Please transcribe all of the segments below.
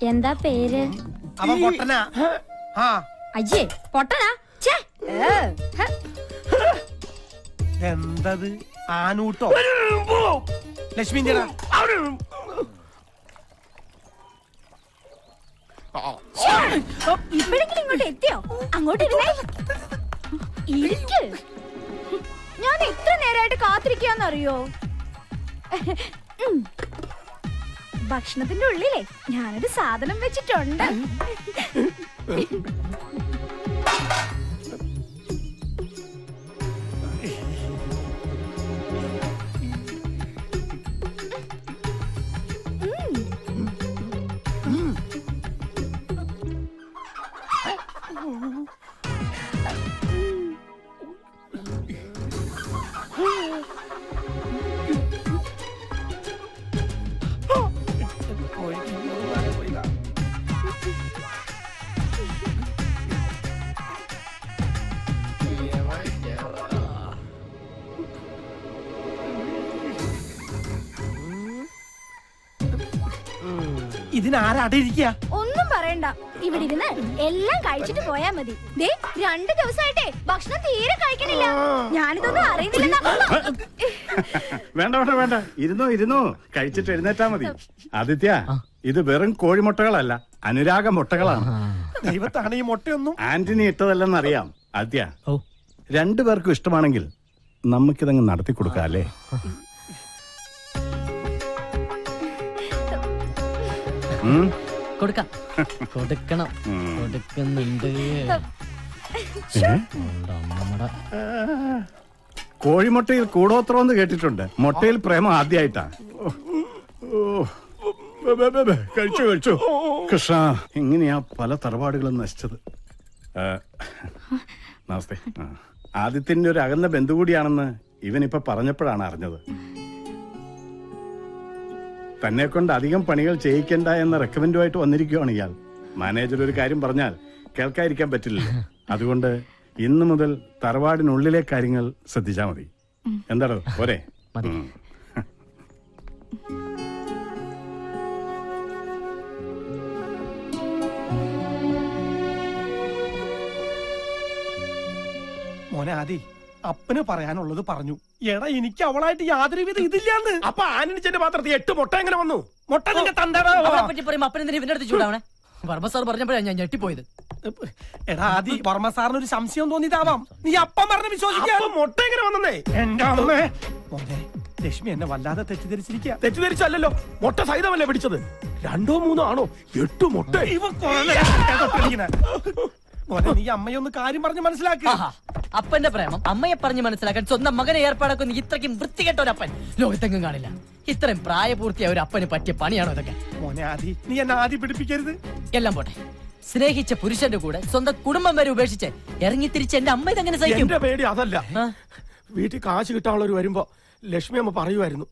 എന്താ പേര്? അവൻ പൊട്ടനാ. അയ്യേ പൊട്ടനാ. എന്തത് ആനൂട്ടോ? ലക്ഷ്മി ഇപ്പോഴെങ്കിലും ഇങ്ങോട്ട് എത്തിയോ? അങ്ങോട്ട് ഇരിക്ക്. ഞാൻ എത്ര നേരമായിട്ട് കാത്തിരിക്കാന്നറിയോ? ഭക്ഷണത്തിന്റെ ഉള്ളിലേ ഞാനൊരു സാധനം വെച്ചിട്ടുണ്ട്. ഇതിനാരാടിരിക്ക? ഒന്നും പറയണ്ട, ഇവിടെ ഇരുന്ന് എല്ലാം കഴിച്ചിട്ട് പോയാ മതി. 2 ദിവസമായിട്ടേ ഭക്ഷണം തീരെ കഴിക്കണില്ല. ഞാനിതൊന്നും അറിയുന്നില്ല. വേണ്ട വേണ്ട വേണ്ട, ഇരുന്നോ കഴിച്ചിട്ട് എഴുന്നേറ്റാ മതി. ആദിത്യ, ഇത് വെറും കോഴിമുട്ടകളല്ല, അനുരാഗ മുട്ടകളാണ്. ദൈവത്താണ് ഈ മുട്ടയൊന്നും ആന്റണി ഇട്ടതല്ലെന്നറിയാം. ആദിത്യ, 2 പേർക്കും ഇഷ്ടമാണെങ്കിൽ നമുക്കിതങ്ങ് നടത്തി കൊടുക്കാം അല്ലേ? കൊടുക്കണം, കൊടുക്കുന്നുണ്ട്. കോഴിമുട്ടയിൽ കൂടോത്രമെന്ന് കേട്ടിട്ടുണ്ട്, മുട്ടയിൽ പ്രേമം ആദ്യമായിട്ടാ. കഴിച്ചു കൃഷ്ണ, എങ്ങനെയാ പല തറവാടുകളും നശിച്ചത്. നമസ്തേ. ആദിത്യന്റെ ഒരു അകന്ന ബന്ധു കൂടിയാണെന്ന് ഇവനിപ്പൊ പറഞ്ഞപ്പോഴാണ് അറിഞ്ഞത്. തന്നെ കൊണ്ട് അധികം പണികൾ ചെയ്യിക്കണ്ട എന്ന റെക്കമെൻഡുമായിട്ട് വന്നിരിക്കുകയാണ് ഇയാൾ. മാനേജർ ഒരു കാര്യം പറഞ്ഞാൽ കേൾക്കാതിരിക്കാൻ പറ്റില്ല. അതുകൊണ്ട് ഇന്നു മുതൽ തറവാടിനുള്ളിലെ കാര്യങ്ങൾ ശ്രദ്ധിച്ചാ മതി. എന്താടോ പോരെ? മോനെ ആദി, അപ്പന് പറയാനുള്ളത് പറഞ്ഞു. എടാ, എനിക്ക് അവളായിട്ട് യാതൊരു വിധ ഇതില്ലാന്ന്. അപ്പൊ ആനണിച്ചെന്റെ പാത്രത്തിൽ 8 മുട്ട എങ്ങനെ വന്നു? മുട്ട നിന്റെ തന്തടാ. പറ്റി പറയുമ്പോ അപ്പനെന്തിനാ ഇവന്റെ അടുത്ത് ചൂടാവണേ? വർമ്മ സാർ പറഞ്ഞപ്പോഴാണ് ഞാൻ ഞെട്ടിപ്പോയത്. എടാ ആദി, വർമ്മ സാറിന് ഒരു സംശയം തോന്നിയതാവാം. നീ അപ്പം പറഞ്ഞ് വിശ്വസിക്കാൻ. മുട്ട എങ്ങനെ വന്നേ? എന്റെ അമ്മേ. മോനെ, ലക്ഷ്മി എന്നെ വല്ലാതെ തെറ്റിദ്ധരിച്ചിരിക്കുക. തെറ്റിദ്ധരിച്ചല്ലോ, മുട്ട സഹിതമല്ലേ പിടിച്ചത്. 2 or 3 ആണോ? 8 മുട്ട. മോനെ, നീ അമ്മയൊന്ന് കാര്യം പറഞ്ഞ് മനസ്സിലാക്കുക. അപ്പന്റെ പ്രേമം അമ്മയെ പറഞ്ഞ് മനസ്സിലാക്കാൻ സ്വന്തം മകനെ ഏർപ്പാടാക്കുന്ന ഇത്രയ്ക്കും വൃത്തികെട്ട ഒരു അപ്പൻ ലോകത്തെങ്ങും കാണില്ല. ഇത്രയും പ്രായപൂർത്തിയായ ഒരു അപ്പന് പറ്റിയ പണിയാണോ ഇതൊക്കെ? മോനെ ആദി, നീ എന്നെ ആദ്യം പിടിപ്പിക്കരുത്. എല്ലാം പോട്ടെ, സ്നേഹിച്ച പുരുഷന്റെ കൂടെ സ്വന്തം കുടുംബം വരെ ഉപേക്ഷിച്ച് ഇറങ്ങി തിരിച്ച് എന്റെ അമ്മ ഇതെങ്ങനെ സഹിക്കും? എന്റെ പേടി അതല്ല. വീട്ടിൽ കാശ് കിട്ടാനുള്ളവർ വരുമ്പോ ലക്ഷ്മി അമ്മ പറയുമായിരുന്നു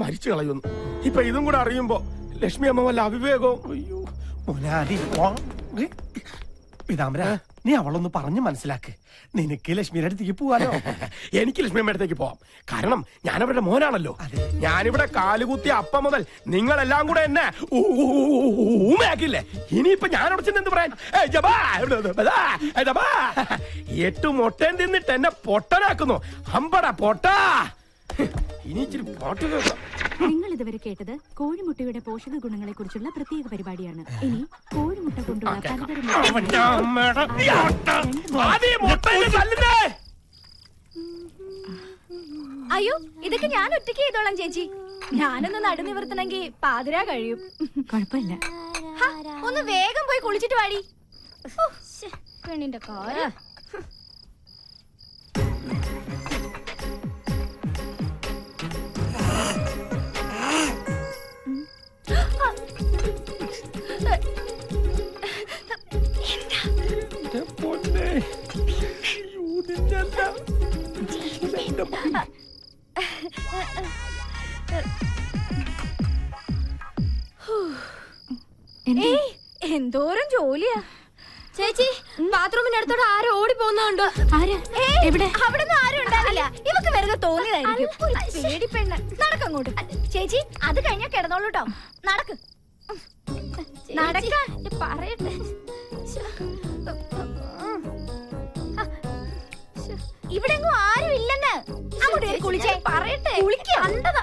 മരിച്ചു കളയുന്നു. ഇപ്പൊ ഇതും കൂടെ അറിയുമ്പോ ലക്ഷ്മി അമ്മ വല്ല അവിവേകവും. അയ്യോ മോനെ ആദി, പീതാംബര, നീ അവളൊന്ന് പറഞ്ഞ് മനസ്സിലാക്ക്. നിനക്ക് ലക്ഷ്മിയുടെ അടുത്തേക്ക് പോവാനോ? എനിക്ക് ലക്ഷ്മിയമ്മ അടുത്തേക്ക് പോവാം. കാരണം ഞാനവരുടെ മോനാണല്ലോ. ഞാനിവിടെ കാലുകുത്തിയ അപ്പം മുതൽ നിങ്ങളെല്ലാം കൂടെ എന്നെ ഊമയാക്കില്ലേ? ഇനിയിപ്പൊ ഞാനവിടെ ചെന്ന് എന്ത് പറയാൻ? 8 മുട്ടയും തിന്നിട്ട് എന്നെ പൊട്ടനാക്കുന്നു. അമ്പട പൊട്ടാ. ഇനി ഇച്ചിരി പാട്ട് കേൾക്കാം. നിങ്ങൾ ഇതുവരെ കേട്ടത് കോഴിമുട്ടയുടെ പോഷക ഗുണങ്ങളെ കുറിച്ചുള്ള പ്രത്യേക പരിപാടിയാണ്. ഇനി കോഴിമുട്ട കൊണ്ടുള്ള അയ്യോ, ഇതൊക്കെ ഞാൻ ഒറ്റയ്ക്ക് ചെയ്തോളാം ചേച്ചി. ഞാനൊന്ന് നടുനിവർത്തണമെങ്കിൽ പാതിരാ കഴിയും. കുഴപ്പമില്ല, ഒന്ന് വേഗം പോയി കുളിച്ചിട്ട് വാടി. പെണ്ണിന്റെ കാര്യം. എന്തോരം ജോലിയാ ചേച്ചി. ബാത്റൂമിന്റെ അടുത്തോടെ ആരോ ഓടി പോകുന്നുണ്ടോ? എവിടെ? അവിടെ നിന്ന് ആരും വരും. പേടി പെണ്ണ്. നടക്കങ്ങോട്ട്. ചേച്ചി അത് കഴിഞ്ഞാ കിടന്നോളൂ ട്ടോ. നടക്ക്. നടക്കാൻ പറയട്ടെ. ഇവിടെങ്ങും ആരും ഇല്ലെന്ന്. അങ്ങോട്ട് കുളിച്ചേ പറയട്ടെ. കണ്ടതാ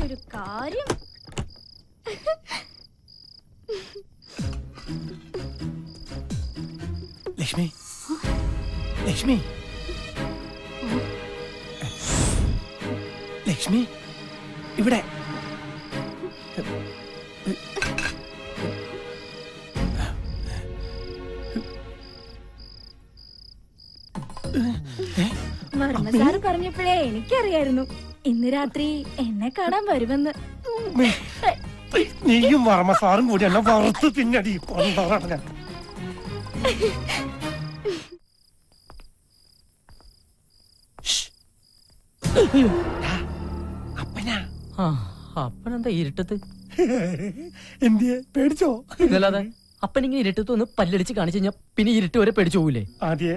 ഒരു കാര്യം. ലക്ഷ്മി, ലക്ഷ്മി, ലക്ഷ്മി, ഇവിടെ വർമ്മ സാറ് പറഞ്ഞപ്പോഴേ എനിക്കറിയായിരുന്നു ഇന്ന് രാത്രി എന്നെ കാണാൻ വരുമെന്ന്. നീയും വർമ്മ സാറും കൂടി എന്നെ വറുത്ത് തിന്നടി. കൊണ്ടാണ് അപ്പനാ. അപ്പനെന്താ ഇരുട്ടത്ത്? എന്തിയെ പേടിച്ചോ? ഇതല്ലാതെ അപ്പനിങ്ങനെ ഇരുട്ടത്ത് ഒന്ന് പല്ലടിച്ച് കാണിച്ചു കഴിഞ്ഞാ പിന്നെ ഇരുട്ട് വരെ പേടിച്ചു പോകൂലേ? ആദ്യേ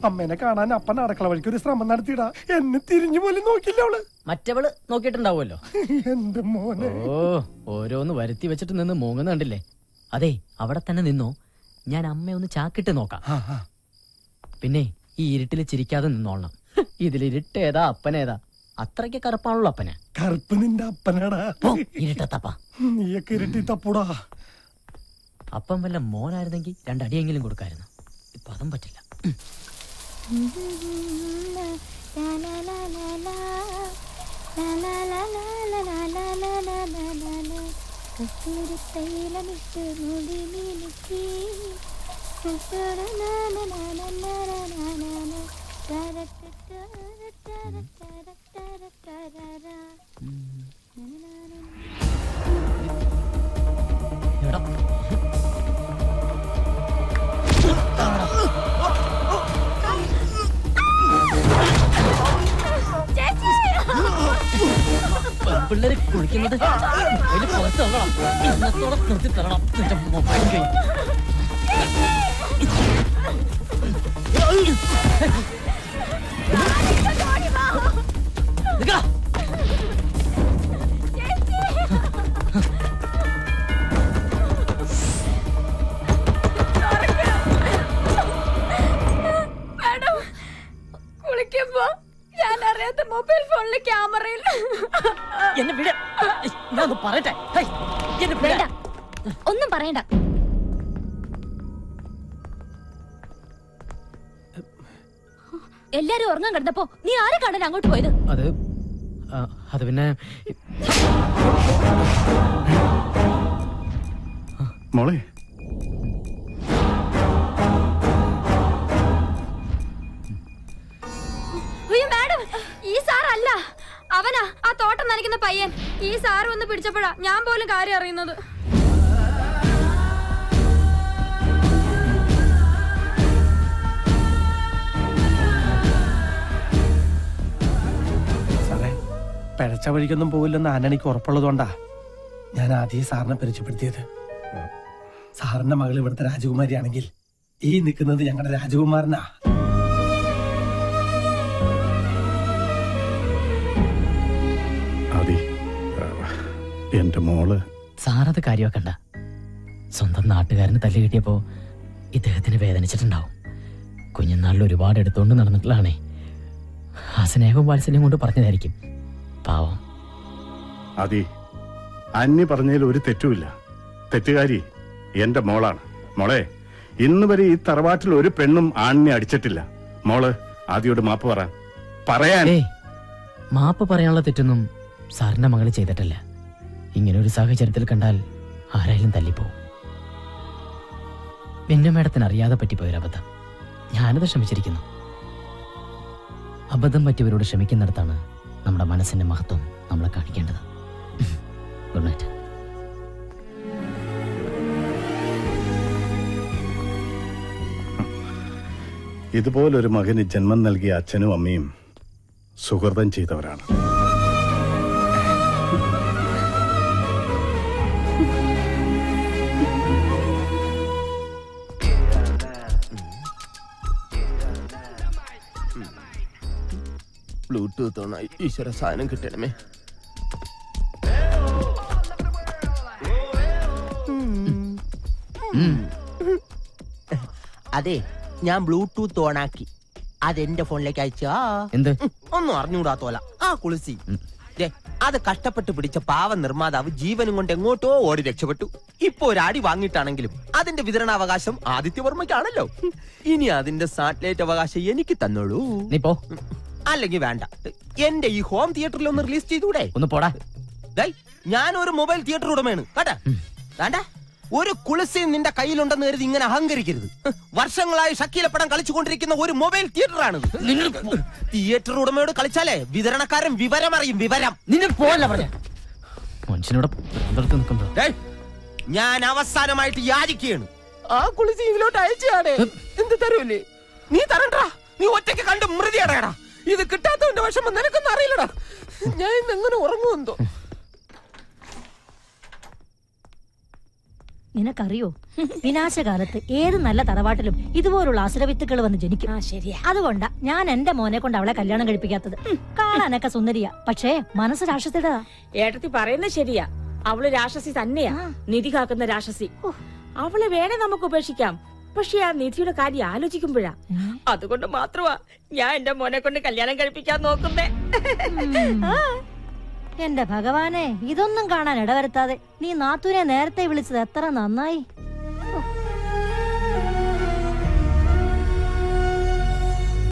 അമ്മേനെ കാണാൻ അപ്പൻ അടക്കള വഴിക്ക് ഒരു ശ്രമം നടത്തിയിടാ. എന്നെ തിരിഞ്ഞു പോലും നോക്കില്ല അവള്. മറ്റവള് നോക്കിയിട്ടുണ്ടാവുമല്ലോ. എന്റെ മോനെ. ഓ, ഓരോന്ന് വരുത്തി വെച്ചിട്ട് നിന്ന് മൂങ്ങുന്ന കണ്ടില്ലേ? അതെ, അവിടെ തന്നെ നിന്നോ. ഞാൻ അമ്മയെ ഒന്ന് ചാക്കിട്ട് നോക്കാം. പിന്നെ ഈ ഇരുട്ടിൽ ചിരിക്കാതെ നിന്നോളണം. ഇതിലിരുട്ടേതാ അപ്പനേതാ? അത്രയ്ക്ക് കറുപ്പാണല്ലോ അപ്പന്. കറുപ്പ് നിന്റെ അപ്പനാടാ. ഇരുട്ടത്തപ്പ നീയൊക്കെ ഇരുട്ടി തപ്പൂടാ. അപ്പം വല്ല മോനായിരുന്നെങ്കിൽ രണ്ടടിയെങ്കിലും കൊടുക്കായിരുന്നു. ഇപ്പൊ അതും പറ്റില്ല. എടാ, പിള്ളേര് കുളിക്കുന്നത് അതിൽ പുറത്ത് തള്ളണം. ഇന്നത്തോടെ നിർത്തി തരണം നിന്റെ മൊബൈൽ ഗെയിം. കുളിക്കുമ്പോ ഞാൻ അറിയാത്ത മൊബൈൽ ഫോണിലെ ക്യാമറയിൽ എന്നെ വിട. ഞാൻ പറയട്ടെ. എന്നെ വിട. ഒന്നും പറയണ്ട. എല്ലാരും ഉറങ്ങാൻ കിടന്നപ്പോ നീ ആരെ കാണാൻ അങ്ങോട്ട് പോയത്? അത് പിന്നെ മോളെ, മാഡം, ഈ സാർ അല്ല, അവനാ ആ തോട്ടം നനയ്ക്കുന്ന പയ്യൻ. ഈ സാർ വന്ന് പിടിച്ചപ്പോഴാ ഞാൻ പോലും കാര്യം അറിയുന്നത്. സാറേ, പിഴച്ച വഴിക്കൊന്നും പോവില്ലെന്ന് ആന്റണിക്ക് ഉറപ്പുള്ളതുകൊണ്ടാ ഞാൻ ആദ്യം സാറിനെ പരിചയപ്പെടുത്തിയത്. സാറിന്റെ മകൾ ഇവിടുത്തെ രാജകുമാരിയാണെങ്കിൽ ഈ നിൽക്കുന്നത് ഞങ്ങളുടെ രാജകുമാരനാ. എന്റെ മോള്. സാറത് കാര്യമാക്കണ്ട. സ്വന്തം നാട്ടുകാരന് തല്ല് കിട്ടിയപ്പോ ഇദ്ദേഹത്തിന് വേദനിച്ചിട്ടുണ്ടാവും. കുഞ്ഞുനാളിൽ ഒരുപാട് എടുത്തോണ്ട് നടന്നിട്ടുള്ളതാണേ. ആ സ്നേഹവും വാത്സല്യം കൊണ്ട് പറഞ്ഞതായിരിക്കും. പാവം. അതി, അന്നി പറഞ്ഞതിൽ ഒരു തെറ്റുമില്ല. തെറ്റുകാരി എന്റെ മോളാണ്. മോളെ, ഇന്ന് വരെ ഈ തറവാട്ടിൽ ഒരു പെണ്ണും ആണിനെ അടിച്ചിട്ടില്ല. മോള് ആദ്യോട് മാപ്പ് പറയാൻ. മാപ്പ് പറയാനുള്ള തെറ്റൊന്നും സാറിന്റെ മകള് ചെയ്തിട്ടില്ല. ഇങ്ങനെ ഒരു സാഹചര്യത്തിൽ കണ്ടാൽ ആരായാലും തല്ലിപ്പോവും. പിന്നെ മേഡത്തിന് അറിയാതെ പറ്റിപ്പോയൊരബദ്ധം. ഞാനത് ക്ഷമിച്ചിരിക്കുന്നു. അബദ്ധം പറ്റിയവരോട് ക്ഷമിക്കുന്നിടത്താണ് നമ്മുടെ മനസ്സിന്റെ മഹത്വം നമ്മളെ കാണിക്കേണ്ടത്. Good night. ഇതുപോലൊരു മകന് ജന്മം നൽകിയ അച്ഛനും അമ്മയും സുഹൃതം ചെയ്തവരാണ്. ബ്ലൂടൂത്ത് ഓണായി. ഈശ്വര സാധനം കിട്ടണമേ. അതെ, ഞാൻ ബ്ലൂടൂത്ത് ഓണാക്കി. അതെന്റെ ഫോണിലേക്ക് അയച്ചാ എന്ത് ഒന്നും അറിഞ്ഞുകൂടാത്തോല ആ കുളിസി. അത് കഷ്ടപ്പെട്ട് പിടിച്ച പാവ നിർമ്മാതാവ് ജീവനും കൊണ്ട് എങ്ങോട്ടോ ഓടി രക്ഷപ്പെട്ടു. ഇപ്പൊ ഒരു അടി വാങ്ങിയിട്ടാണെങ്കിലും അതിന്റെ വിതരണാവകാശം ആദിത്യവർമ്മയ്ക്കാണല്ലോ. ഇനി അതിന്റെ സാറ്റലൈറ്റ് അവകാശം എനിക്ക് തന്നോളൂ. നീ പോ. അല്ലെങ്കിൽ വേണ്ട, എന്റെ ഈ ഹോം തിയേറ്ററിൽ ഒന്ന് റിലീസ് ചെയ്തൂടെ? ഒന്ന് പോടാ. ഞാനൊരു മൊബൈൽ തിയേറ്റർ ഉടമയാണ് കേട്ടാ. വേണ്ട, ഒരു കുളിസിയും നിന്റെ കയ്യിലുണ്ടെന്ന് കരുതി ഇങ്ങനെ അഹങ്കരിക്കരുത്. വർഷങ്ങളായി ഷക്കീല പടം കളിച്ചുകൊണ്ടിരിക്കുന്ന ഒരു മൊബൈൽ തിയേറ്ററാണിത്. തിയേറ്റർ ഉടമയോട് കളിച്ചാലേ വിതരണക്കാരൻ വിവരമറിയും. വിവരം നിന്നെ പോവല്ല പറഞ്ഞ മനുഷ്യനോട് നിൽക്കുമ്പോ ഞാൻ അവസാനമായിട്ട് യാചിക്കുകയാണ്. ആ കുളിച്ച് ഇതിലോട്ട് അയച്ചാടേ. എന്ത് തരൂലേ? നീ തരണ്ടാ. നീ ഒറ്റയ്ക്ക് കണ്ട് മൃതിയടയടാ. ഇത് കിട്ടാത്തവന്റെ വിഷമം നിനക്കൊന്നും അറിയില്ലടാ. ഞാൻ ഇന്ന് എങ്ങനെ ഉറങ്ങുമെന്തോ. നിനക്കറിയോ, വിനാശകാലത്ത് ഏത് നല്ല തറവാട്ടിലും ഇതുപോലുള്ള അസുരവിത്തുക്കൾ വന്ന് ജനിക്കും. ശരിയാ. അതുകൊണ്ടാ ഞാൻ എന്റെ മോനെ കൊണ്ട് അവളെ കല്യാണം കഴിപ്പിക്കാത്തത്. കാണാനൊക്കെ സുന്ദരിയാ, പക്ഷേ മനസ്സ് രാക്ഷസിയുടെ. ഏട്ടത്തി പറയുന്നത് ശരിയാ. അവള് രാക്ഷസി തന്നെയാ, നിധി കാക്കുന്ന രാക്ഷസി. അവളെ വേണേ നമുക്ക് ഉപേക്ഷിക്കാം, പക്ഷെ ആ നിധിയുടെ കാര്യം ആലോചിക്കുമ്പോഴാ. അതുകൊണ്ട് മാത്രമാ ഞാൻ എന്റെ മോനെ കൊണ്ട് കല്യാണം കഴിപ്പിക്കാൻ നോക്കുന്നേ. എന്റെ ഭഗവാനെ, ഇതൊന്നും കാണാൻ ഇടവരുത്താതെ നീ നാത്തൂനെ നേരത്തെ വിളിച്ചത് എത്ര നന്നായി.